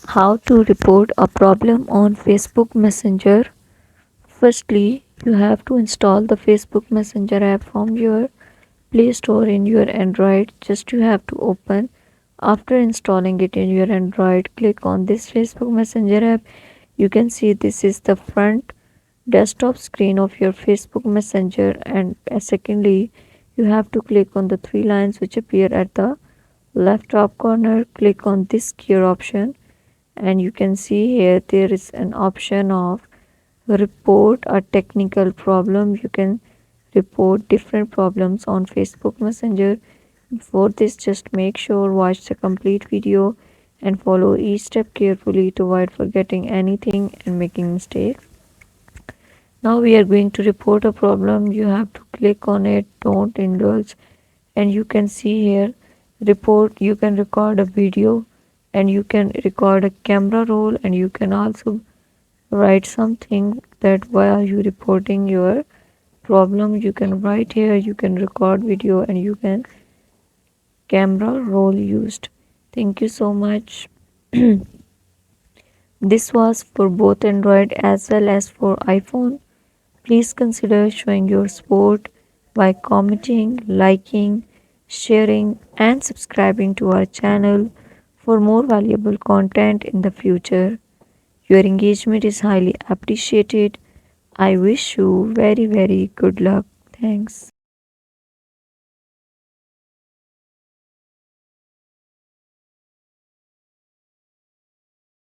How to report a problem on Facebook Messenger. Firstly, you have to install the Facebook Messenger app from your Play Store in your Android. Just you have to open. After installing it in your Android, click on this Facebook Messenger app. You can see this is the front desktop screen of your Facebook Messenger, and secondly, you have to click on the three lines which appear at the left top corner. Click on this gear option, and you can see here there is an option of report a technical problem. You can report different problems on Facebook Messenger. For this, just make sure watch the complete video and follow each step carefully to avoid forgetting anything and making mistakes. Now we are going to report a problem. You have to click on it, don't indulge, and you can see here report. You can record a video, and you can record a camera roll, and you can also write something that why are you reporting your problem. You can write here, you can record video, and you can camera roll used. Thank you so much. This was for both Android as well as for iPhone. Please consider showing your support by commenting, liking, sharing, and subscribing to our channel for more valuable content in the future. Your engagement is highly appreciated. I wish you very, very good luck. Thanks.